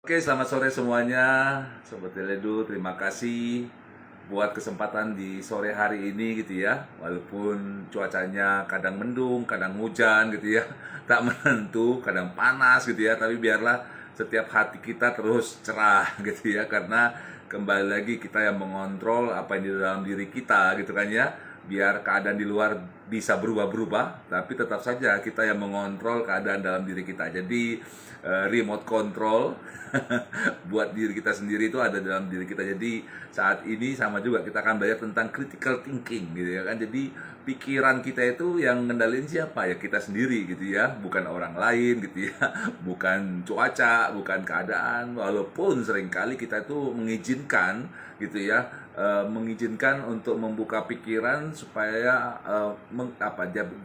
Oke, selamat sore semuanya, Sobat Teledu. Terima kasih buat kesempatan di sore hari ini gitu ya. Walaupun cuacanya kadang mendung, kadang hujan gitu ya, tak menentu, kadang panas gitu ya. Tapi biarlah setiap hati kita terus cerah gitu ya, karena kembali lagi kita yang mengontrol apa yang di dalam diri kita gitu kan ya. Biar keadaan di luar bisa berubah-berubah, tapi tetap saja kita yang mengontrol keadaan dalam diri kita. Jadi remote control buat diri kita sendiri itu ada dalam diri kita. Jadi saat ini sama juga kita akan belajar tentang critical thinking gitu ya kan. Jadi pikiran kita itu yang ngendalin siapa ya, kita sendiri gitu ya, bukan orang lain gitu ya, bukan cuaca, bukan keadaan. Walaupun seringkali kita itu mengizinkan gitu ya, mengizinkan untuk membuka pikiran supaya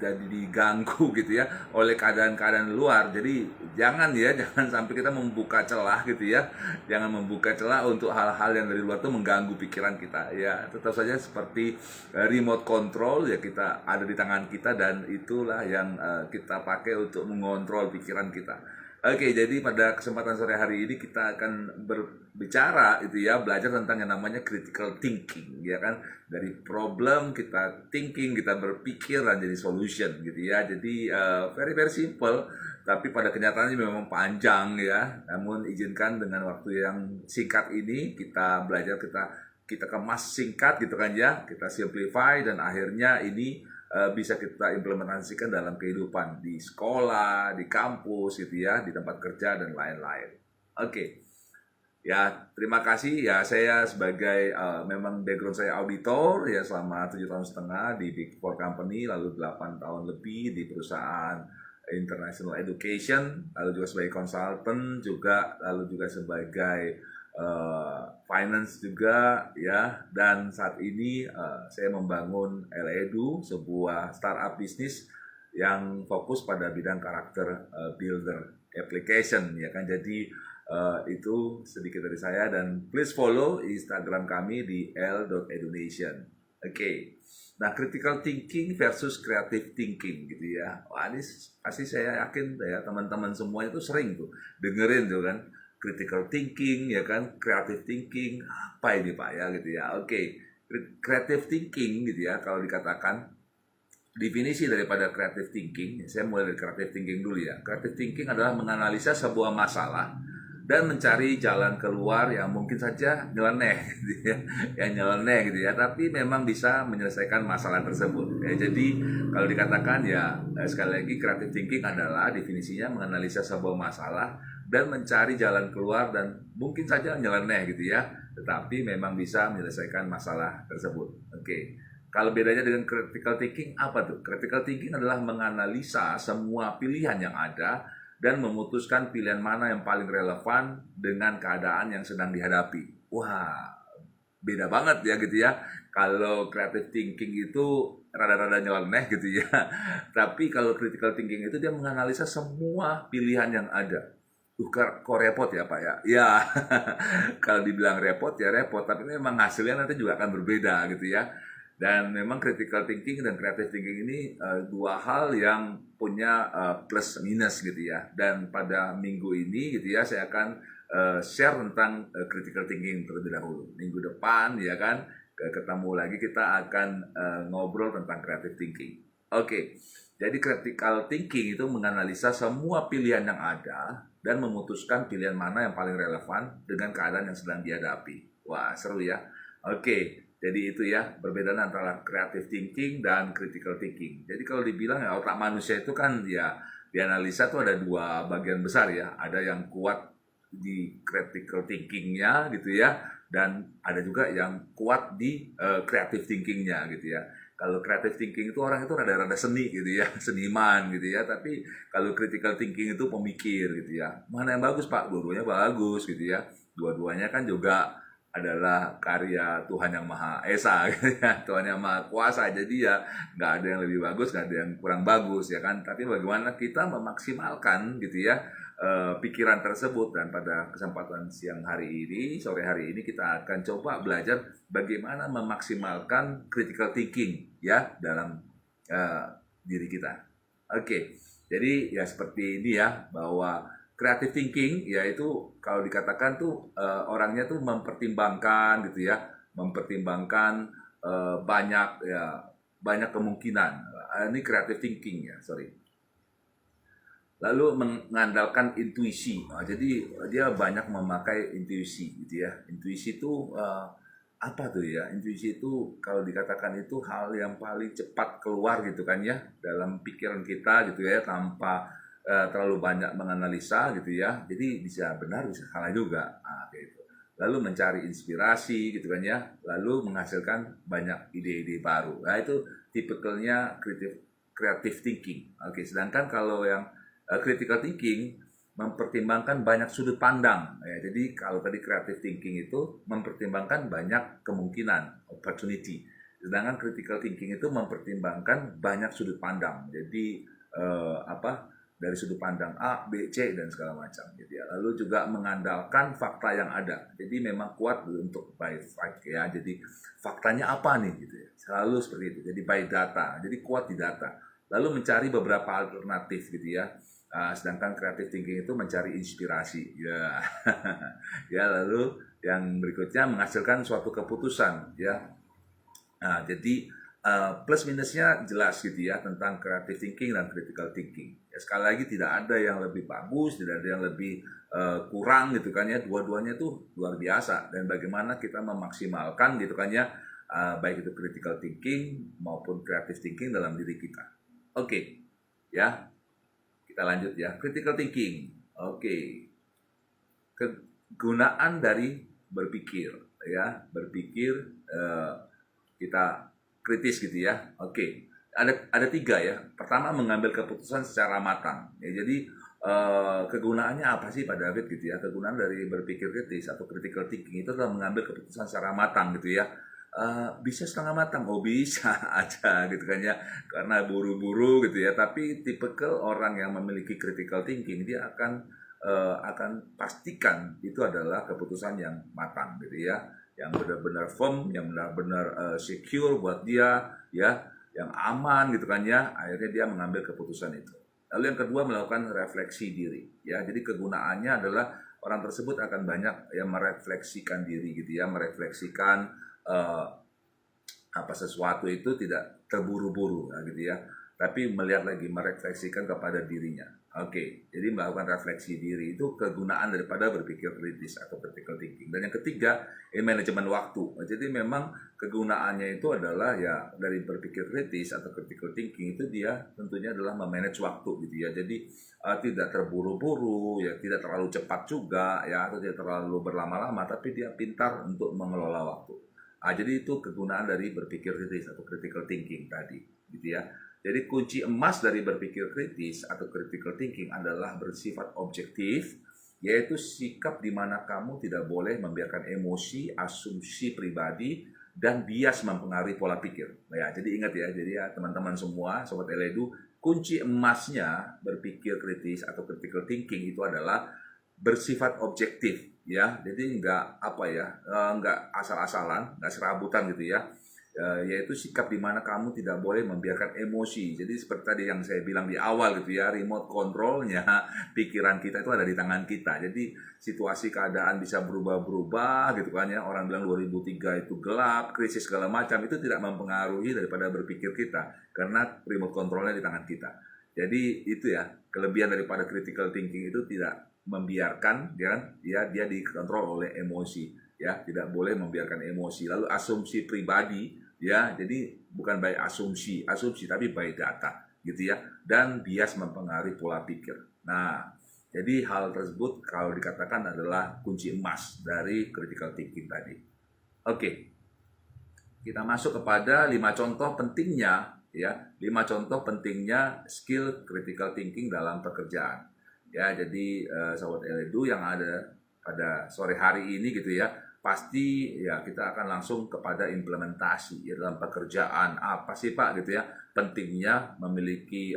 jadi diganggu gitu ya oleh keadaan-keadaan luar. Jadi jangan ya, jangan sampai kita membuka celah gitu ya, jangan membuka celah untuk hal-hal yang dari luar itu mengganggu pikiran kita ya. Tetap saja seperti remote control ya, kita ada di tangan kita dan itulah yang kita pakai untuk mengontrol pikiran kita. Oke, jadi pada kesempatan sore hari ini kita akan berbicara itu ya, belajar tentang yang namanya critical thinking ya kan. Dari problem kita thinking, kita berpikir dan jadi solution gitu ya. Jadi very very simple, tapi pada kenyataannya memang panjang ya. Namun izinkan dengan waktu yang singkat ini kita belajar, kita kemas singkat gitu kan ya, kita simplify dan akhirnya ini bisa kita implementasikan dalam kehidupan di sekolah, di kampus gitu ya, di tempat kerja dan lain-lain. Oke. Ya, terima kasih ya. Saya sebagai memang background saya auditor ya, selama 7 tahun setengah di Big Four Company, lalu 8 tahun lebih di perusahaan International Education, lalu juga sebagai consultant juga, lalu juga sebagai finance juga ya. Dan saat ini saya membangun Eledu, sebuah startup bisnis yang fokus pada bidang karakter builder application ya kan. Jadi itu sedikit dari saya, dan please follow Instagram kami di l.edunation. Oke. Nah, critical thinking versus creative thinking gitu ya. Wah, ini pasti saya yakin ya teman-teman semuanya itu sering tuh dengerin tuh kan, critical thinking ya kan, creative thinking, apa ini Pak ya gitu ya. Oke. Creative thinking gitu ya, kalau dikatakan definisi daripada creative thinking, saya mulai dari creative thinking dulu ya. Creative thinking adalah menganalisa sebuah masalah dan mencari jalan keluar yang mungkin saja nyeleneh gitu ya, yang nyeleneh gitu ya, tapi memang bisa menyelesaikan masalah tersebut ya. Jadi kalau dikatakan ya, sekali lagi, creative thinking adalah definisinya menganalisa sebuah masalah dan mencari jalan keluar dan mungkin saja nyeleneh gitu ya, tetapi memang bisa menyelesaikan masalah tersebut. Oke. Kalau bedanya dengan critical thinking apa tuh? Critical thinking adalah menganalisa semua pilihan yang ada dan memutuskan pilihan mana yang paling relevan dengan keadaan yang sedang dihadapi. Wah, beda banget ya gitu ya. Kalau creative thinking itu rada-rada nyeleneh gitu ya. Tapi kalau critical thinking itu dia menganalisa semua pilihan yang ada. Kok repot ya Pak ya? Ya, kalau dibilang repot ya repot, tapi memang hasilnya nanti juga akan berbeda gitu ya. Dan memang critical thinking dan creative thinking ini dua hal yang punya plus minus gitu ya. Dan pada minggu ini gitu ya, saya akan share tentang critical thinking terlebih dahulu. Minggu depan ya kan, ketemu lagi kita akan ngobrol tentang creative thinking. Oke. Jadi critical thinking itu menganalisa semua pilihan yang ada dan memutuskan pilihan mana yang paling relevan dengan keadaan yang sedang dihadapi. Wah, seru ya. Oke. Jadi itu ya, perbedaan antara creative thinking dan critical thinking. Jadi kalau dibilang ya, otak manusia itu kan ya, dianalisa tuh ada dua bagian besar ya. Ada yang kuat di critical thinkingnya gitu ya, dan ada juga yang kuat di creative thinkingnya gitu ya. Kalau creative thinking itu orang itu rada-rada seni gitu ya, seniman gitu ya. Tapi kalau critical thinking itu pemikir gitu ya. Mana yang bagus Pak? Dua-duanya bagus gitu ya. Dua-duanya kan juga adalah karya Tuhan yang Maha Esa gitu ya. Tuhan yang Maha Kuasa. Jadi ya nggak ada yang lebih bagus, nggak ada yang kurang bagus ya kan. Tapi bagaimana kita memaksimalkan gitu ya pikiran tersebut. Dan pada kesempatan siang hari ini, sore hari ini, kita akan coba belajar bagaimana memaksimalkan critical thinking ya dalam diri kita. Oke, jadi ya seperti ini ya, bahwa creative thinking yaitu kalau dikatakan tuh orangnya tuh mempertimbangkan gitu ya, mempertimbangkan banyak kemungkinan. Ini creative thinking ya, sorry. Lalu mengandalkan intuisi. Jadi dia banyak memakai intuisi gitu ya. Intuisi itu apa tuh ya? Intuisi itu kalau dikatakan itu hal yang paling cepat keluar gitu kan ya dalam pikiran kita gitu ya, tanpa terlalu banyak menganalisa gitu ya. Jadi bisa benar bisa salah juga. Nah, kayak gitu. Lalu mencari inspirasi gitu kan ya. Lalu menghasilkan banyak ide-ide baru. Nah, itu tipikalnya creative thinking. Oke, sedangkan kalau yang critical thinking mempertimbangkan banyak sudut pandang ya. Jadi kalau tadi creative thinking itu mempertimbangkan banyak kemungkinan, opportunity, sedangkan critical thinking itu mempertimbangkan banyak sudut pandang. Jadi dari sudut pandang A, B, C dan segala macam gitu ya. Lalu juga mengandalkan fakta yang ada. Jadi memang kuat untuk by fact ya. Jadi faktanya apa nih gitu ya. Selalu seperti itu. Jadi by data. Jadi kuat di data. Lalu mencari beberapa alternatif gitu ya. Sedangkan creative thinking itu mencari inspirasi ya. Ya, lalu yang berikutnya menghasilkan suatu keputusan ya. Jadi plus minusnya jelas gitu ya tentang creative thinking dan critical thinking. Ya, sekali lagi tidak ada yang lebih bagus, tidak ada yang lebih kurang gitu kan ya. Dua-duanya tuh luar biasa, dan bagaimana kita memaksimalkan gitu kan ya, baik itu critical thinking maupun creative thinking dalam diri kita. Oke. Ya. Kita lanjut ya, critical thinking. Oke. Kegunaan dari berpikir ya, berpikir kita kritis gitu ya. Oke. Ada tiga ya. Pertama, mengambil keputusan secara matang. Ya, jadi kegunaannya apa sih Pak David gitu ya? Kegunaan dari berpikir kritis atau critical thinking itu adalah mengambil keputusan secara matang gitu ya. Bisa setengah matang, oh bisa aja gitu kan ya, karena buru-buru gitu ya. Tapi tipikal orang yang memiliki critical thinking dia akan pastikan itu adalah keputusan yang matang gitu ya, yang benar-benar firm, yang benar-benar secure buat dia ya, yang aman gitu kan ya. Akhirnya dia mengambil keputusan itu. Lalu yang kedua, melakukan refleksi diri ya. Jadi kegunaannya adalah orang tersebut akan banyak yang merefleksikan diri gitu ya, merefleksikan sesuatu itu tidak terburu-buru gitu ya, tapi melihat lagi, merefleksikan kepada dirinya. Oke, jadi melakukan refleksi diri itu kegunaan daripada berpikir kritis atau critical thinking. Dan yang ketiga, manajemen waktu. Jadi memang kegunaannya itu adalah ya dari berpikir kritis atau critical thinking itu dia tentunya adalah memanage waktu gitu ya. Jadi tidak terburu-buru ya, tidak terlalu cepat juga ya, atau tidak terlalu berlama-lama, tapi dia pintar untuk mengelola waktu. Jadi itu kegunaan dari berpikir kritis atau critical thinking tadi gitu ya. Jadi kunci emas dari berpikir kritis atau critical thinking adalah bersifat objektif, yaitu sikap di mana kamu tidak boleh membiarkan emosi, asumsi pribadi, dan bias mempengaruhi pola pikir. Ya, jadi ingat ya, jadi ya teman-teman semua, Sobat Eledu, kunci emasnya berpikir kritis atau critical thinking itu adalah bersifat objektif ya. Jadi nggak asal-asalan, nggak serabutan gitu ya. Yaitu sikap di mana kamu tidak boleh membiarkan emosi. Jadi seperti tadi yang saya bilang di awal gitu ya, remote controlnya pikiran kita itu ada di tangan kita. Jadi situasi keadaan bisa berubah-berubah gitu kan ya. Orang bilang 2003 itu gelap, krisis segala macam, itu tidak mempengaruhi daripada berpikir kita, karena remote controlnya di tangan kita. Jadi itu ya, kelebihan daripada critical thinking itu tidak membiarkan dia dikontrol oleh emosi ya, tidak boleh membiarkan emosi. Lalu asumsi pribadi ya, jadi bukan by asumsi tapi by data gitu ya, dan bias mempengaruhi pola pikir. Nah, jadi hal tersebut kalau dikatakan adalah kunci emas dari critical thinking tadi. Oke, kita masuk kepada 5 contoh pentingnya ya, 5 contoh pentingnya skill critical thinking dalam pekerjaan. Ya, jadi Sobat Eledu yang ada pada sore hari ini gitu ya, pasti ya kita akan langsung kepada implementasi ya, dalam pekerjaan. Apa sih Pak gitu ya pentingnya memiliki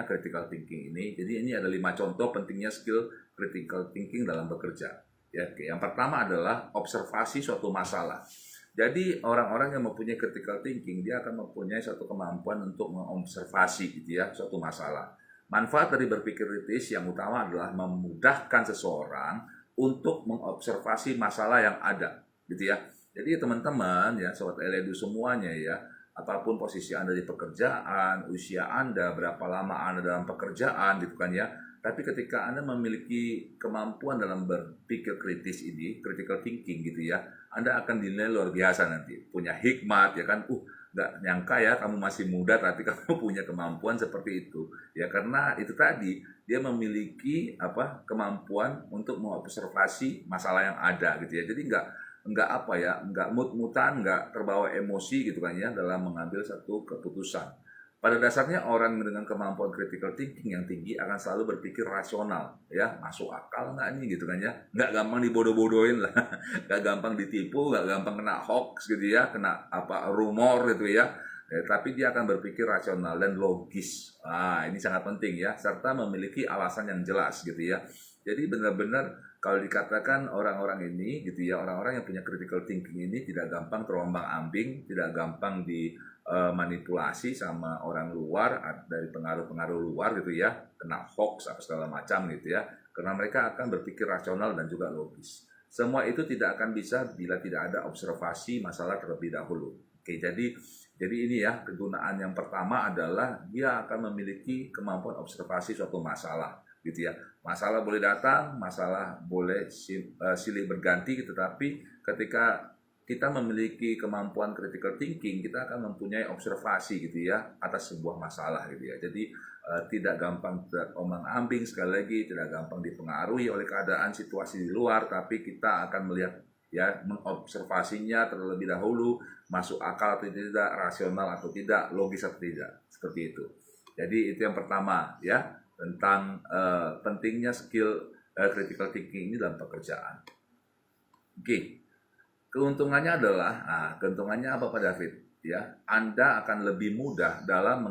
critical thinking ini. Jadi ini ada 5 contoh pentingnya skill critical thinking dalam bekerja. Ya, yang pertama adalah observasi suatu masalah. Jadi orang-orang yang mempunyai critical thinking dia akan mempunyai suatu kemampuan untuk mengobservasi gitu ya suatu masalah. Manfaat dari berpikir kritis yang utama adalah memudahkan seseorang untuk mengobservasi masalah yang ada, gitu ya. Jadi teman-teman ya, sobat Eledu semuanya ya, apapun posisi Anda di pekerjaan, usia Anda, berapa lama Anda dalam pekerjaan gitu kan ya. Tapi ketika Anda memiliki kemampuan dalam berpikir kritis ini, critical thinking gitu ya, Anda akan dinilai luar biasa nanti. Punya hikmat ya kan, nggak nyangka ya kamu masih muda tapi kamu punya kemampuan seperti itu. Ya karena itu tadi, dia memiliki kemampuan untuk mengobservasi masalah yang ada gitu ya. Jadi nggak nggak mut-mutan, nggak terbawa emosi gitu kan ya dalam mengambil satu keputusan. Pada dasarnya orang dengan kemampuan critical thinking yang tinggi akan selalu berpikir rasional, ya masuk akal nggak nih gitu kan ya, nggak gampang dibodoh-bodohin lah, nggak gampang ditipu, nggak gampang kena hoax gitu ya, kena rumor gitu ya. Tapi dia akan berpikir rasional dan logis. Ini sangat penting ya, serta memiliki alasan yang jelas gitu ya. Jadi benar-benar kalau dikatakan orang-orang ini gitu ya, orang-orang yang punya critical thinking ini tidak gampang terombang-ambing, tidak gampang manipulasi sama orang luar, dari pengaruh-pengaruh luar gitu ya, kena hoax apa segala macam gitu ya, karena mereka akan berpikir rasional dan juga logis. Semua itu tidak akan bisa bila tidak ada observasi masalah terlebih dahulu. Oke, jadi ini ya, kegunaan yang pertama adalah dia akan memiliki kemampuan observasi suatu masalah gitu ya. Masalah boleh datang, masalah boleh silih berganti, tetapi ketika kita memiliki kemampuan critical thinking, kita akan mempunyai observasi gitu ya atas sebuah masalah gitu ya. Jadi tidak gampang terombang-ambing, sekali lagi tidak gampang dipengaruhi oleh keadaan situasi di luar, tapi kita akan melihat ya, mengobservasinya terlebih dahulu, masuk akal atau tidak, rasional atau tidak, logis atau tidak, seperti itu. Jadi itu yang pertama ya, tentang pentingnya skill critical thinking ini dalam pekerjaan. Oke. Keuntungannya adalah, keuntungannya apa Pak David? Ya, Anda akan lebih mudah dalam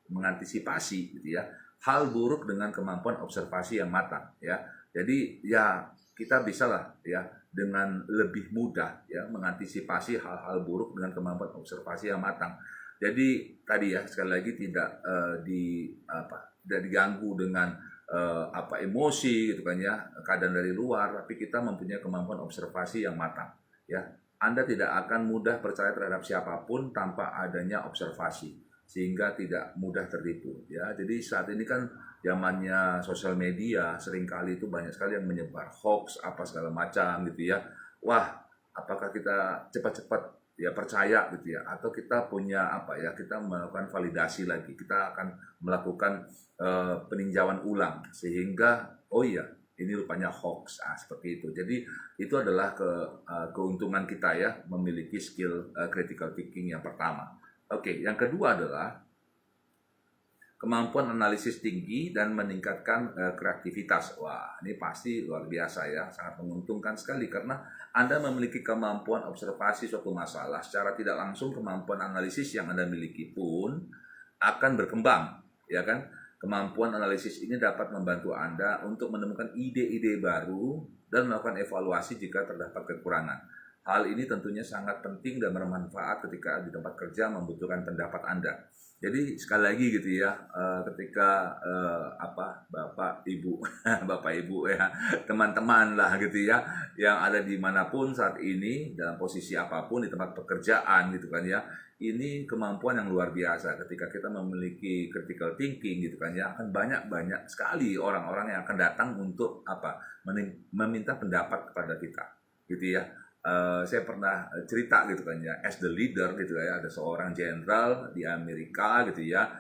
mengantisipasi gitu ya, hal buruk dengan kemampuan observasi yang matang ya. Jadi ya kita bisa lah ya dengan lebih mudah ya mengantisipasi hal-hal buruk dengan kemampuan observasi yang matang. Jadi tadi ya sekali lagi tidak diganggu dengan emosi gitu kan ya, keadaan dari luar, tapi kita mempunyai kemampuan observasi yang matang. Ya, Anda tidak akan mudah percaya terhadap siapapun tanpa adanya observasi, sehingga tidak mudah tertipu. Ya, jadi saat ini kan zamannya sosial media, seringkali itu banyak sekali yang menyebar hoax apa segala macam gitu ya. Wah, apakah kita cepat-cepat ya percaya gitu ya, atau kita punya kita melakukan validasi lagi, kita akan melakukan peninjauan ulang sehingga oh iya ini rupanya hoax, seperti itu. Jadi itu adalah keuntungan kita ya memiliki skill critical thinking yang pertama. Oke, yang kedua adalah kemampuan analisis tinggi dan meningkatkan kreativitas. Wah, ini pasti luar biasa ya, sangat menguntungkan sekali karena Anda memiliki kemampuan observasi suatu masalah, secara tidak langsung kemampuan analisis yang Anda miliki pun akan berkembang, ya kan? Kemampuan analisis ini dapat membantu Anda untuk menemukan ide-ide baru dan melakukan evaluasi jika terdapat kekurangan. Hal ini tentunya sangat penting dan bermanfaat ketika di tempat kerja membutuhkan pendapat Anda. Jadi sekali lagi gitu ya, ketika Bapak Ibu, Bapak Ibu ya, teman-teman lah gitu ya, yang ada dimanapun saat ini dalam posisi apapun di tempat pekerjaan gitu kan ya, ini kemampuan yang luar biasa. Ketika kita memiliki critical thinking gitu kan ya, akan banyak sekali orang-orang yang akan datang untuk meminta pendapat kepada kita gitu ya. Saya pernah cerita gitu kan ya, as the leader gitu ya, ada seorang jenderal di Amerika gitu ya,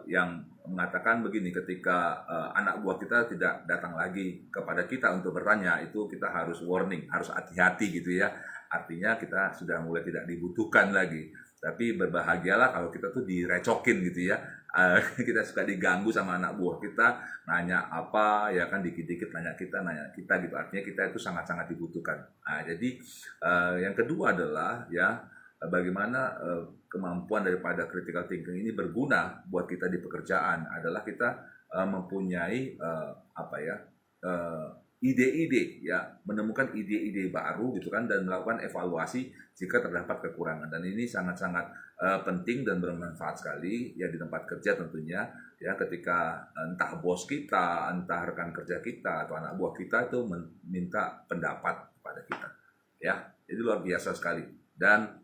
yang mengatakan begini, ketika anak buah kita tidak datang lagi kepada kita untuk bertanya, itu kita harus warning, harus hati-hati gitu ya. Artinya kita sudah mulai tidak dibutuhkan lagi. Tapi berbahagialah kalau kita tuh direcokin gitu ya. Kita suka diganggu sama anak buah kita, nanya apa ya kan, dikit-dikit nanya kita gitu. Artinya kita itu sangat-sangat dibutuhkan. Jadi yang kedua adalah ya bagaimana kemampuan daripada critical thinking ini berguna buat kita di pekerjaan adalah kita mempunyai ide-ide ya, menemukan ide-ide baru gitu kan, dan melakukan evaluasi jika terdapat kekurangan. Dan ini sangat-sangat penting dan bermanfaat sekali ya di tempat kerja tentunya ya, ketika entah bos kita, entah rekan kerja kita atau anak buah kita itu meminta pendapat kepada kita ya. Itu luar biasa sekali. Dan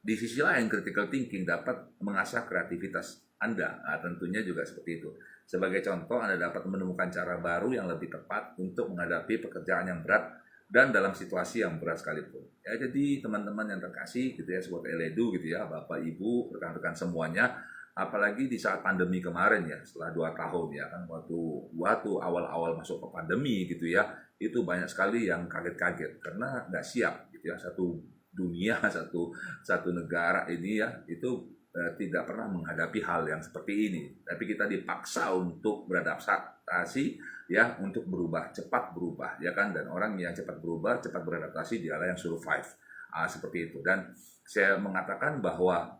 di sisi lain, critical thinking dapat mengasah kreativitas Anda. Nah, tentunya juga seperti itu. Sebagai contoh, Anda dapat menemukan cara baru yang lebih tepat untuk menghadapi pekerjaan yang berat dan dalam situasi yang berat sekalipun. Ya, jadi teman-teman yang terkasih gitu ya, Sobat Eledu gitu ya, Bapak, Ibu, rekan-rekan semuanya, apalagi di saat pandemi kemarin ya, setelah 2 tahun ya kan, waktu awal-awal masuk ke pandemi gitu ya, itu banyak sekali yang kaget-kaget karena nggak siap gitu ya, satu dunia, satu negara ini ya, itu tidak pernah menghadapi hal yang seperti ini. Tapi kita dipaksa untuk beradaptasi ya, untuk berubah, cepat berubah ya kan, dan orang yang cepat berubah, cepat beradaptasi dialah yang survive. Seperti itu. Dan saya mengatakan bahwa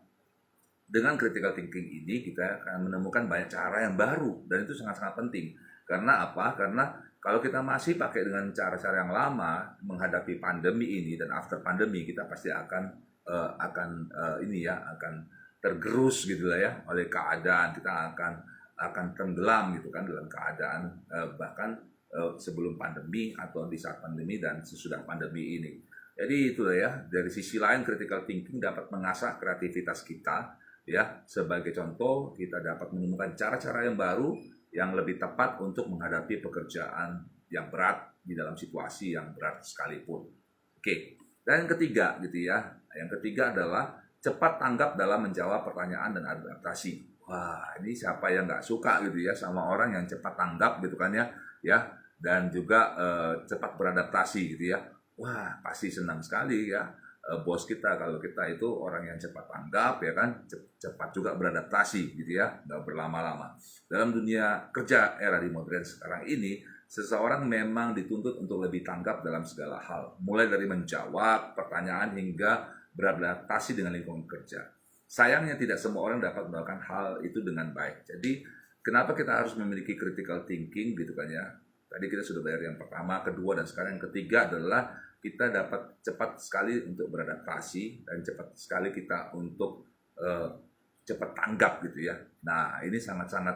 dengan critical thinking ini kita akan menemukan banyak cara yang baru, dan itu sangat-sangat penting. Karena apa? Karena kalau kita masih pakai dengan cara-cara yang lama menghadapi pandemi ini, dan after pandemi kita pasti akan ini ya, akan tergerus gitu lah ya oleh keadaan. Kita akan tenggelam gitu kan dalam keadaan bahkan sebelum pandemi atau di saat pandemi dan sesudah pandemi ini. Jadi itulah ya, dari sisi lain critical thinking dapat mengasah kreativitas kita ya. Sebagai contoh, kita dapat menemukan cara-cara yang baru yang lebih tepat untuk menghadapi pekerjaan yang berat di dalam situasi yang berat sekalipun. Oke. Dan yang ketiga gitu ya. Yang ketiga adalah cepat tanggap dalam menjawab pertanyaan dan adaptasi. Wah, ini siapa yang nggak suka gitu ya sama orang yang cepat tanggap gitu kan ya, dan juga cepat beradaptasi gitu ya. Wah, pasti senang sekali ya bos kita kalau kita itu orang yang cepat tanggap ya kan, cepat juga beradaptasi gitu ya, nggak berlama-lama. Dalam dunia kerja era di modern sekarang ini, seseorang memang dituntut untuk lebih tanggap dalam segala hal, mulai dari menjawab pertanyaan hingga beradaptasi dengan lingkungan kerja. Sayangnya tidak semua orang dapat melakukan hal itu dengan baik. Jadi kenapa kita harus memiliki critical thinking gitu kan ya. Tadi kita sudah bayar yang pertama, kedua, dan sekarang yang ketiga adalah kita dapat cepat sekali untuk beradaptasi dan cepat sekali kita untuk cepat tanggap gitu ya. Nah, ini sangat-sangat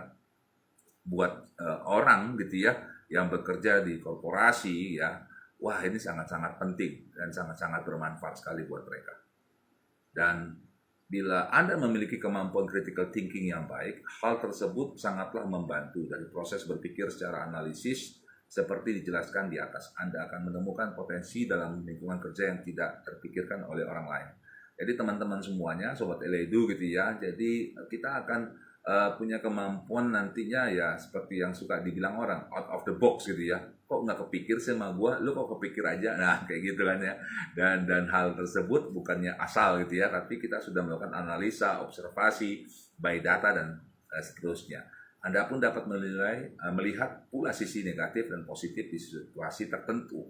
buat orang gitu ya yang bekerja di korporasi ya. Wah, ini sangat-sangat penting dan sangat-sangat bermanfaat sekali buat mereka. Dan bila Anda memiliki kemampuan critical thinking yang baik, hal tersebut sangatlah membantu dari proses berpikir secara analisis. Seperti dijelaskan di atas, Anda akan menemukan potensi dalam lingkungan kerja yang tidak terpikirkan oleh orang lain. Jadi teman-teman semuanya, Sobat Eledu gitu ya, jadi kita akan punya kemampuan nantinya ya, seperti yang suka dibilang orang, out of the box gitu ya. Kok nggak kepikir sama gua, lu kok kepikir aja, nah kayak gitu kan ya. Dan hal tersebut bukannya asal gitu ya, tapi kita sudah melakukan analisa, observasi, by data, dan seterusnya. Anda pun dapat melihat pula sisi negatif dan positif di situasi tertentu.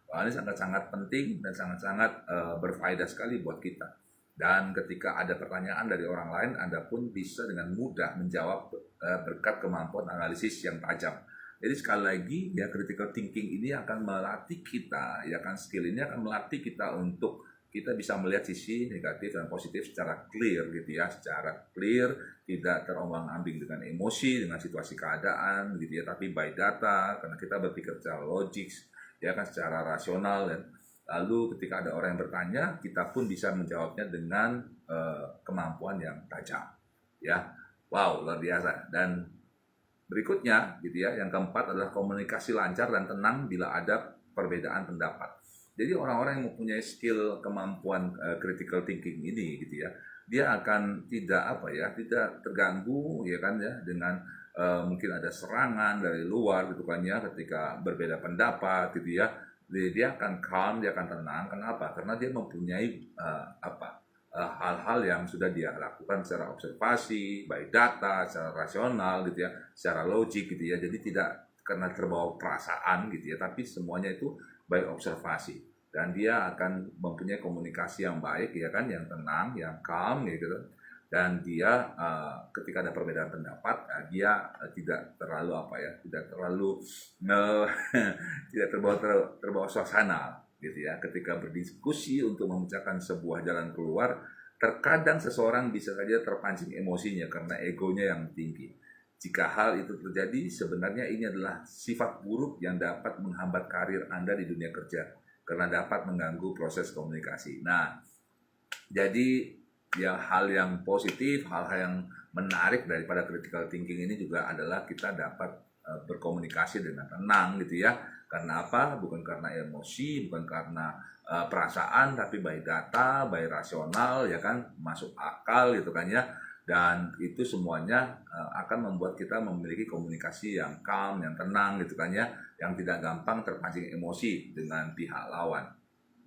Wah, ini sangat-sangat penting dan sangat-sangat berfaedah sekali buat kita. Dan ketika ada pertanyaan dari orang lain, Anda pun bisa dengan mudah menjawab berkat kemampuan analisis yang tajam. Jadi sekali lagi ya, critical thinking ini akan melatih kita, ya kan, skill ini akan melatih kita untuk kita bisa melihat sisi negatif dan positif secara clear gitu ya, secara clear, tidak terombang-ambing dengan emosi, dengan situasi keadaan gitu ya, tapi by data, karena kita berpikir secara logis, ya kan, secara rasional. Dan lalu ketika ada orang yang bertanya, kita pun bisa menjawabnya dengan kemampuan yang tajam, ya. Wow, luar biasa. Dan berikutnya gitu ya, yang keempat adalah komunikasi lancar dan tenang bila ada perbedaan pendapat. Jadi orang-orang yang mempunyai skill kemampuan critical thinking ini gitu ya, dia akan tidak terganggu ya kan ya dengan mungkin ada serangan dari luar gitu kan ya, ketika berbeda pendapat gitu ya. Dia akan calm, dia akan tenang. Kenapa? Karena dia mempunyai hal-hal yang sudah dia lakukan secara observasi, by data, secara rasional gitu ya, secara logik gitu ya. Jadi tidak karena terbawa perasaan gitu ya, tapi semuanya itu by observasi. Dan dia akan mempunyai komunikasi yang baik ya kan, yang tenang, yang calm gitu. dan dia ketika ada perbedaan pendapat dia tidak terlalu tidak terlalu tidak terbawa suasana gitu ya. Ketika berdiskusi untuk memecahkan sebuah jalan keluar, terkadang seseorang bisa saja terpancing emosinya karena egonya yang tinggi. Jika hal itu terjadi, sebenarnya ini adalah sifat buruk yang dapat menghambat karir Anda di dunia kerja karena dapat mengganggu proses komunikasi. Nah, jadi ya hal yang positif, hal-hal yang menarik daripada critical thinking ini juga adalah kita dapat berkomunikasi dengan tenang gitu ya. Karena apa? Bukan karena emosi, bukan karena perasaan, tapi by data, by rasional ya kan, masuk akal gitu kan ya. Dan itu semuanya akan membuat kita memiliki komunikasi yang calm, yang tenang gitu kan ya, yang tidak gampang terpancing emosi dengan pihak lawan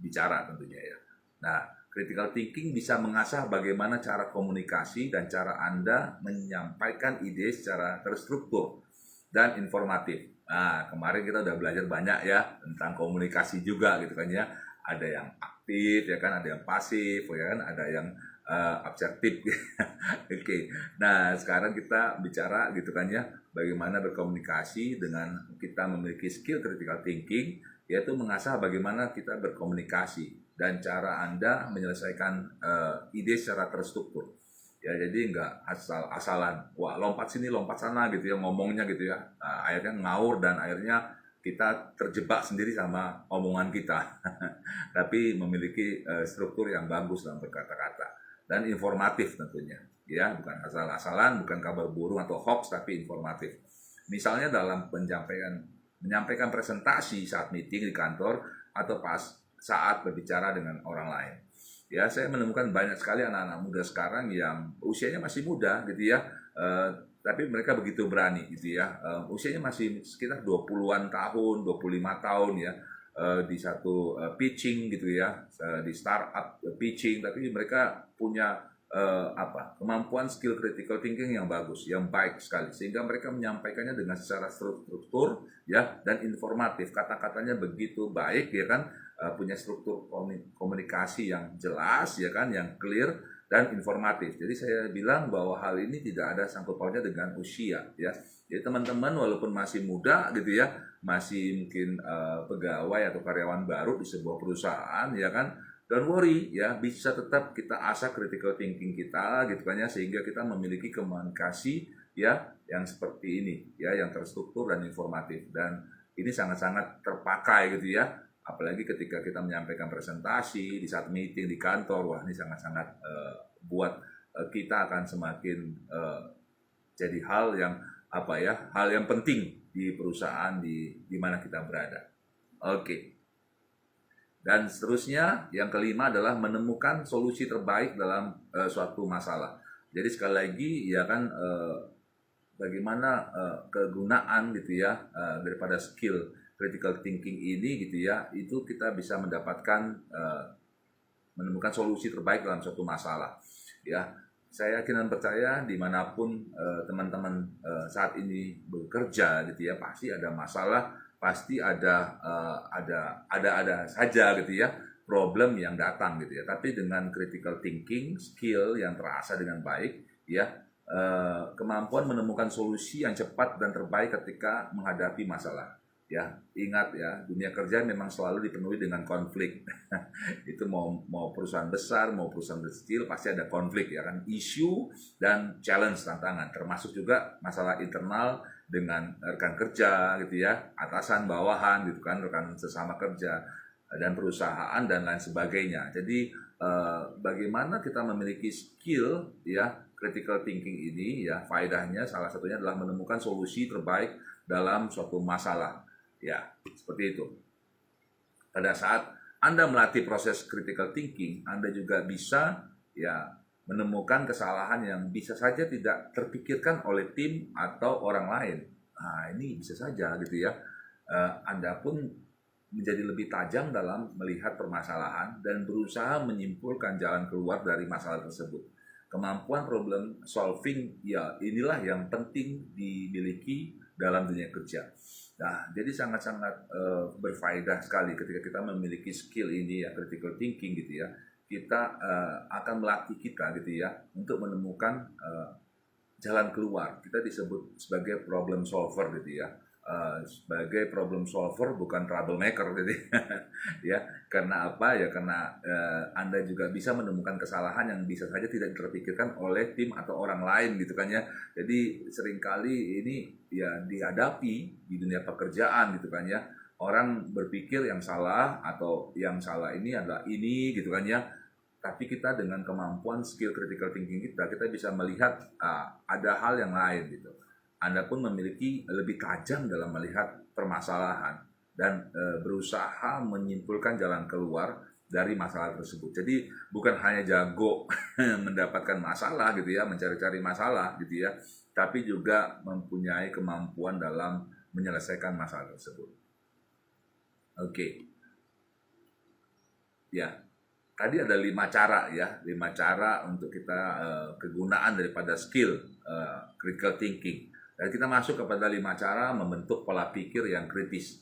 bicara tentunya ya. Nah, critical thinking bisa mengasah bagaimana cara komunikasi dan cara Anda menyampaikan ide secara terstruktur dan informatif. Nah, kemarin kita udah belajar banyak ya tentang komunikasi juga gitu kan ya. Ada yang aktif ya kan, ada yang pasif ya kan, ada yang objektif. Oke. Nah, sekarang kita bicara gitu kan ya, bagaimana berkomunikasi dengan kita memiliki skill critical thinking, yaitu mengasah bagaimana kita berkomunikasi dan cara Anda menyelesaikan ide secara terstruktur. Ya, jadi nggak asal-asalan, wah lompat sini, lompat sana gitu ya, ngomongnya gitu ya. Nah, akhirnya ngaur dan akhirnya kita terjebak sendiri sama omongan kita. Tapi memiliki struktur yang bagus dalam berkata-kata dan informatif tentunya. Ya, bukan asal-asalan, bukan kabar burung atau hoax, tapi informatif. Misalnya dalam menyampaikan presentasi saat meeting di kantor atau pas saat berbicara dengan orang lain. Ya, saya menemukan banyak sekali anak-anak muda sekarang yang usianya masih muda gitu ya, tapi mereka begitu berani gitu ya. Usianya masih sekitar 20-an tahun, 25 tahun ya, di satu pitching gitu ya, di startup pitching, tapi mereka punya kemampuan skill critical thinking yang bagus, yang baik sekali, sehingga mereka menyampaikannya dengan secara struktur ya dan informatif. Kata-katanya begitu baik ya kan, punya struktur komunikasi yang jelas ya kan, yang clear dan informatif. Jadi saya bilang bahwa hal ini tidak ada sangkut pautnya dengan usia ya. Jadi teman-teman walaupun masih muda gitu ya, masih mungkin pegawai atau karyawan baru di sebuah perusahaan ya kan, don't worry ya, bisa tetap kita asah critical thinking kita gitu kan ya, sehingga kita memiliki komunikasi ya yang seperti ini ya, yang terstruktur dan informatif, dan ini sangat-sangat terpakai gitu ya, apalagi ketika kita menyampaikan presentasi di saat meeting di kantor. Wah, ini sangat-sangat buat kita akan semakin jadi hal yang hal yang penting di perusahaan di mana kita berada. Oke. Dan seterusnya, yang kelima adalah menemukan solusi terbaik dalam suatu masalah. Jadi sekali lagi ya kan, bagaimana kegunaan gitu ya daripada skill critical thinking ini gitu ya, itu kita bisa mendapatkan menemukan solusi terbaik dalam suatu masalah ya. Saya yakin dan percaya dimanapun teman-teman saat ini bekerja gitu ya, pasti ada masalah, pasti ada saja gitu ya problem yang datang gitu ya. Tapi dengan critical thinking, skill yang terasah dengan baik ya, kemampuan menemukan solusi yang cepat dan terbaik ketika menghadapi masalah. Ya, ingat ya, dunia kerja memang selalu dipenuhi dengan konflik. Itu mau perusahaan besar, mau perusahaan kecil, pasti ada konflik ya kan, isu dan challenge, tantangan, termasuk juga masalah internal dengan rekan kerja gitu ya, atasan bawahan gitu kan, rekan sesama kerja dan perusahaan dan lain sebagainya. Jadi bagaimana kita memiliki skill ya critical thinking ini ya, faedahnya salah satunya adalah menemukan solusi terbaik dalam suatu masalah. Ya, seperti itu. Pada saat Anda melatih proses critical thinking, Anda juga bisa ya menemukan kesalahan yang bisa saja tidak terpikirkan oleh tim atau orang lain. Nah, ini bisa saja gitu ya. Anda pun menjadi lebih tajam dalam melihat permasalahan dan berusaha menyimpulkan jalan keluar dari masalah tersebut. Kemampuan problem solving ya inilah yang penting dimiliki dalam dunia kerja. Nah, jadi sangat-sangat berfaedah sekali ketika kita memiliki skill ini ya, critical thinking gitu ya. kita akan melatih kita gitu ya untuk menemukan jalan keluar. Kita disebut sebagai problem solver gitu ya. Sebagai problem solver bukan troublemaker gitu ya. Karena apa ya? Karena Anda juga bisa menemukan kesalahan yang bisa saja tidak terpikirkan oleh tim atau orang lain gitu kan ya. Jadi seringkali ini ya dihadapi di dunia pekerjaan gitu kan ya. Orang berpikir yang salah atau yang salah ini adalah ini gitu kan ya, tapi kita dengan kemampuan skill critical thinking kita bisa melihat ada hal yang lain gitu. Anda pun memiliki lebih tajam dalam melihat permasalahan dan berusaha menyimpulkan jalan keluar dari masalah tersebut. Jadi bukan hanya jago mendapatkan masalah gitu ya, mencari-cari masalah gitu ya, tapi juga mempunyai kemampuan dalam menyelesaikan masalah tersebut. Oke. Ya, tadi ada 5 cara ya, 5 cara untuk kita kegunaan daripada skill critical thinking. Dan kita masuk kepada 5 cara membentuk pola pikir yang kritis.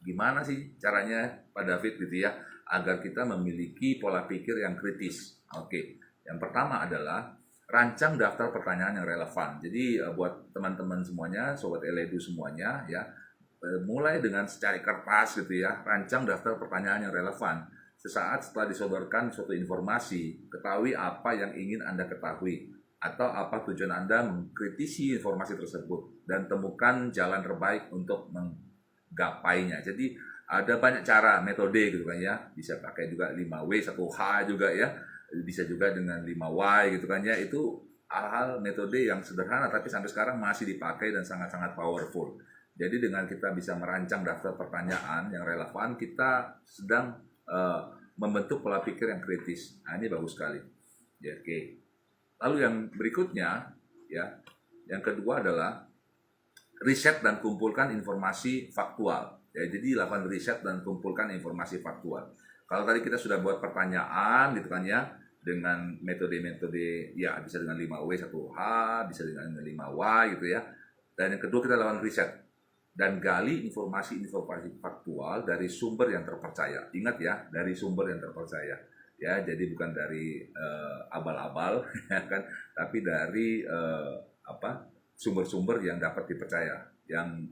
Gimana sih caranya Pak David gitu ya, agar kita memiliki pola pikir yang kritis? Oke, yang pertama adalah rancang daftar pertanyaan yang relevan. Jadi buat teman-teman semuanya, Sobat Eledu semuanya ya, mulai dengan secari kertas gitu ya, rancang daftar pertanyaan yang relevan. Sesaat setelah disodorkan suatu informasi, ketahui apa yang ingin Anda ketahui, atau apa tujuan Anda mengkritisi informasi tersebut, dan temukan jalan terbaik untuk menggapainya. Jadi ada banyak cara, metode gitu kan ya, bisa pakai juga 5W, 1H juga ya, bisa juga dengan 5Y gitu kan ya, itu hal-hal metode yang sederhana tapi sampai sekarang masih dipakai dan sangat-sangat powerful. Jadi dengan kita bisa merancang daftar pertanyaan yang relevan, kita sedang membentuk pola pikir yang kritis. Ini bagus sekali. Ya, oke. Lalu yang berikutnya, ya, yang kedua adalah riset dan kumpulkan informasi faktual. Ya, jadi lakukan riset dan kumpulkan informasi faktual. Kalau tadi kita sudah buat pertanyaan, gitu kan ya, dengan metode-metode, ya bisa dengan 5W, 1H, bisa dengan 5Y gitu ya. Dan yang kedua kita lakukan riset dan gali informasi-informasi faktual dari sumber yang terpercaya. Ingat ya, dari sumber yang terpercaya. Ya, jadi bukan dari abal-abal, kan, tapi dari sumber-sumber yang dapat dipercaya, yang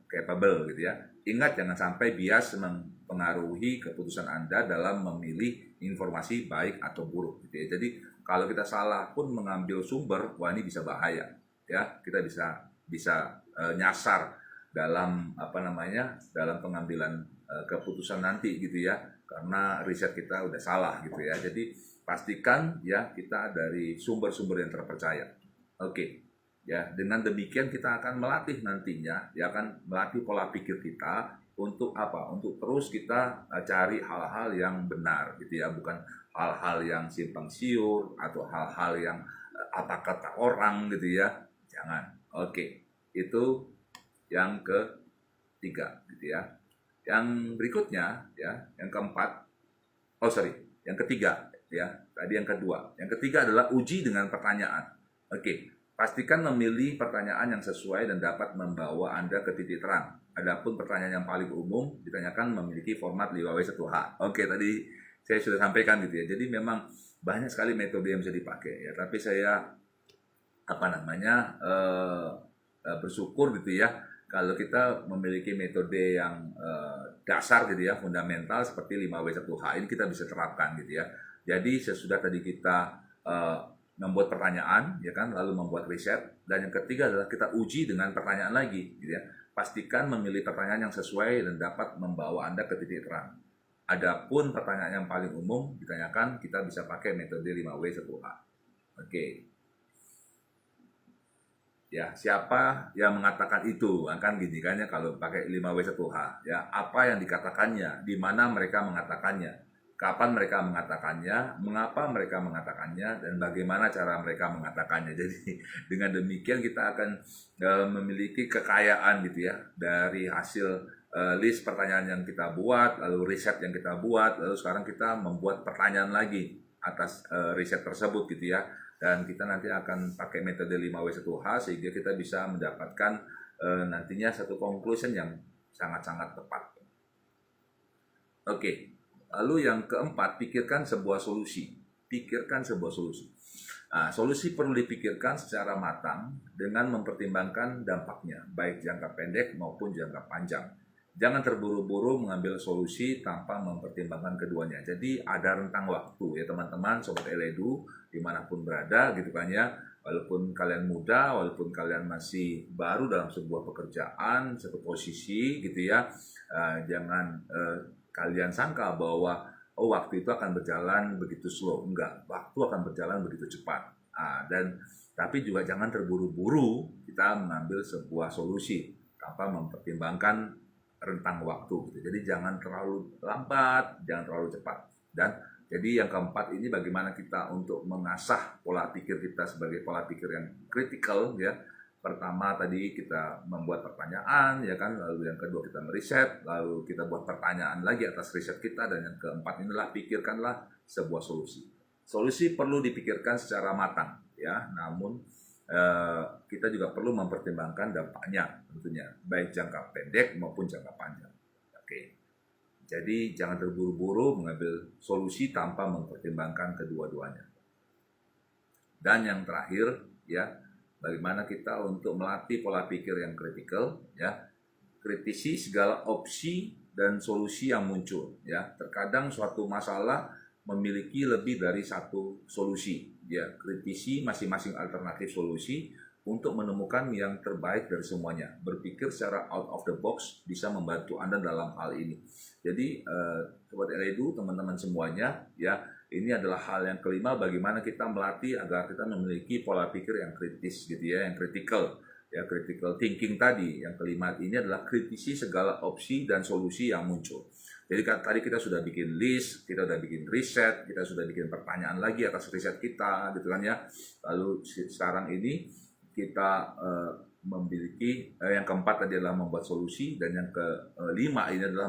capable gitu ya. Ingat, jangan sampai bias mempengaruhi keputusan Anda dalam memilih informasi baik atau buruk gitu ya. Jadi kalau kita salah pun mengambil sumber, wah ini bisa bahaya. Ya, kita bisa nyasar dalam dalam pengambilan keputusan nanti gitu ya, karena riset kita udah salah gitu ya. Jadi pastikan ya kita dari sumber-sumber yang terpercaya. Oke. Ya, dengan demikian kita akan melatih nantinya, ya akan melatih pola pikir kita untuk apa? Untuk terus kita cari hal-hal yang benar gitu ya, bukan hal-hal yang simpang siur atau hal-hal yang apa kata orang gitu ya. Jangan. Oke. Itu yang ketiga gitu ya. Yang berikutnya ya, yang keempat, yang ketiga ya, tadi yang kedua. Yang ketiga adalah uji dengan pertanyaan. Oke, pastikan memilih pertanyaan yang sesuai dan dapat membawa Anda ke titik terang. Adapun pertanyaan yang paling umum ditanyakan memiliki format 5W1H. Oke, tadi saya sudah sampaikan gitu ya. Jadi memang banyak sekali metode yang bisa dipakai ya, tapi saya bersyukur gitu ya kalau kita memiliki metode yang dasar gitu ya, fundamental seperti 5W1H ini kita bisa terapkan gitu ya. Jadi sesudah tadi kita membuat pertanyaan ya kan, lalu membuat riset, dan yang ketiga adalah kita uji dengan pertanyaan lagi gitu ya. Pastikan memilih pertanyaan yang sesuai dan dapat membawa Anda ke titik terang. Adapun pertanyaan yang paling umum ditanyakan, kita bisa pakai metode 5W1H. Oke. Ya, siapa yang mengatakan itu? Kan gini kan ya, kalau pakai 5W1H ya, apa yang dikatakannya, di mana mereka mengatakannya, kapan mereka mengatakannya, mengapa mereka mengatakannya, dan bagaimana cara mereka mengatakannya. Jadi dengan demikian kita akan memiliki kekayaan gitu ya dari hasil list pertanyaan yang kita buat, lalu riset yang kita buat, lalu sekarang kita membuat pertanyaan lagi atas riset tersebut gitu ya. Dan kita nanti akan pakai metode 5W1H sehingga kita bisa mendapatkan nantinya satu conclusion yang sangat-sangat tepat. Oke. Lalu yang keempat, pikirkan sebuah solusi. Pikirkan sebuah solusi. Nah, solusi perlu dipikirkan secara matang dengan mempertimbangkan dampaknya, baik jangka pendek maupun jangka panjang. Jangan terburu-buru mengambil solusi tanpa mempertimbangkan keduanya. Jadi ada rentang waktu ya teman-teman, Sobat Eledu, dimanapun berada gitu kan ya. Walaupun kalian muda, walaupun kalian masih baru dalam sebuah pekerjaan, satu posisi gitu ya, jangan kalian sangka bahwa waktu itu akan berjalan begitu slow. Enggak, waktu akan berjalan begitu cepat. Tapi juga jangan terburu-buru kita mengambil sebuah solusi tanpa mempertimbangkan rentang waktu gitu. Jadi jangan terlalu lambat, jangan terlalu cepat. Dan jadi yang keempat ini bagaimana kita untuk mengasah pola pikir kita sebagai pola pikir yang kritikal ya. Pertama tadi kita membuat pertanyaan ya kan, lalu yang kedua kita meriset, lalu kita buat pertanyaan lagi atas riset kita, dan yang keempat inilah pikirkanlah sebuah solusi. Solusi perlu dipikirkan secara matang ya, namun kita juga perlu mempertimbangkan dampaknya tentunya, baik jangka pendek maupun jangka panjang. Oke. Jadi jangan terburu-buru mengambil solusi tanpa mempertimbangkan kedua-duanya. Dan yang terakhir ya, bagaimana kita untuk melatih pola pikir yang kritikal ya. Kritisi segala opsi dan solusi yang muncul ya. Terkadang suatu masalah memiliki lebih dari satu solusi ya. Kritisi masing-masing alternatif solusi untuk menemukan yang terbaik dari semuanya. Berpikir secara out of the box bisa membantu Anda dalam hal ini. Jadi Sobat Eledu, teman-teman semuanya ya, ini adalah hal yang kelima, bagaimana kita melatih agar kita memiliki pola pikir yang kritis gitu ya, yang kritikal. Ya, critical thinking tadi. Yang kelima ini adalah kritisi segala opsi dan solusi yang muncul. Jadi tadi kita sudah bikin list, kita sudah bikin riset, kita sudah bikin pertanyaan lagi atas riset kita gitu kan ya. Lalu sekarang ini kita memiliki yang keempat tadi adalah membuat solusi, dan yang kelima ini adalah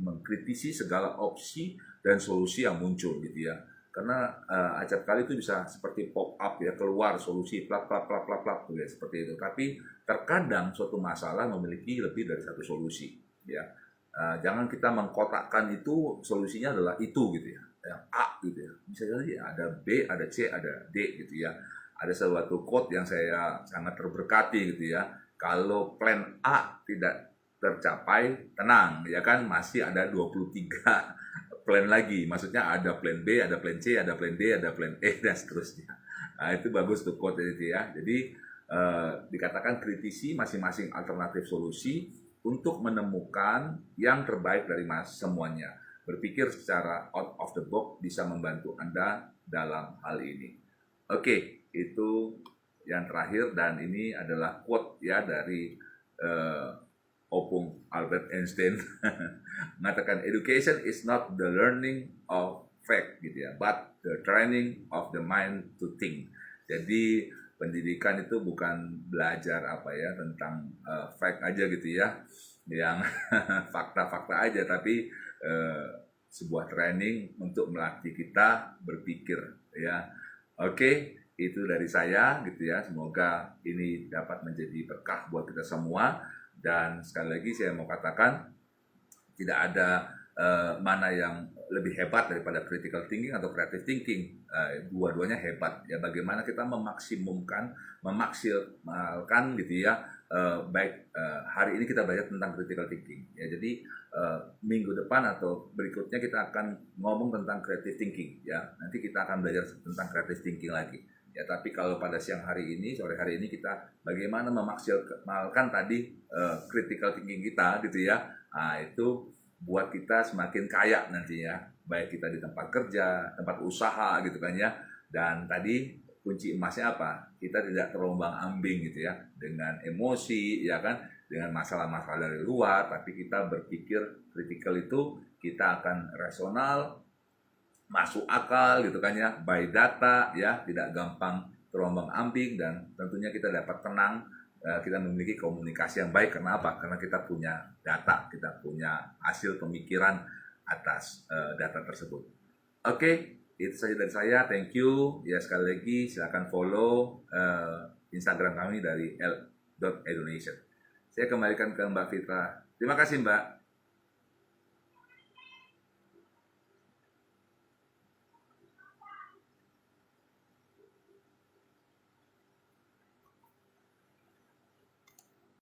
mengkritisi segala opsi dan solusi yang muncul gitu ya. Karena acap kali itu bisa seperti pop up ya, keluar solusi plak plak plak plak plak ya, seperti itu. Tapi terkadang suatu masalah memiliki lebih dari satu solusi ya. Jangan kita mengkotakkan itu solusinya adalah itu gitu ya, yang A gitu ya. Bisa jadi ada B, ada C, ada D gitu ya. Ada suatu quote yang saya sangat terberkati gitu ya. Kalau plan A tidak tercapai, tenang ya kan, masih ada 23 plan lagi. Maksudnya ada plan B, ada plan C, ada plan D, ada plan E, dan seterusnya. Nah, itu bagus tuh quote itu ya. Jadi dikatakan kritisi masing-masing alternatif solusi untuk menemukan yang terbaik dari semuanya. Berpikir secara out of the box bisa membantu Anda dalam hal ini. Oke, itu yang terakhir, dan ini adalah quote ya dari Opung Albert Einstein mengatakan education is not the learning of fact gitu ya, but the training of the mind to think. Jadi pendidikan itu bukan belajar apa ya tentang fact aja gitu ya, yang fakta-fakta aja, tapi sebuah training untuk melatih kita berpikir ya. Oke, itu dari saya gitu ya. Semoga ini dapat menjadi berkah buat kita semua. Dan sekali lagi saya mau katakan, tidak ada mana yang lebih hebat daripada critical thinking atau creative thinking. Dua-duanya hebat ya. Bagaimana kita memaksimalkan gitu ya. Baik hari ini kita belajar tentang critical thinking ya. Jadi minggu depan atau berikutnya kita akan ngomong tentang creative thinking ya. Nanti kita akan belajar tentang creative thinking lagi ya. Tapi kalau pada siang hari ini, sore hari ini, kita bagaimana memaksimalkan tadi critical thinking kita gitu ya. Nah, itu buat kita semakin kaya nantinya, baik kita di tempat kerja, tempat usaha gitu kan ya. Dan tadi kunci emasnya apa? Kita tidak terombang-ambing gitu ya dengan emosi ya kan, dengan masalah-masalah dari luar, tapi kita berpikir kritikal, itu kita akan rasional, masuk akal gitu kan ya, by data ya, tidak gampang terombang-ambing, dan tentunya kita dapat tenang. Kita memiliki komunikasi yang baik. Karena apa? Karena kita punya data, kita punya hasil pemikiran atas data tersebut. Oke, itu saja dari saya. Thank you ya, sekali lagi silakan follow Instagram kami dari l.edonation. Saya kembalikan ke Mbak Fitra. Terima kasih Mbak.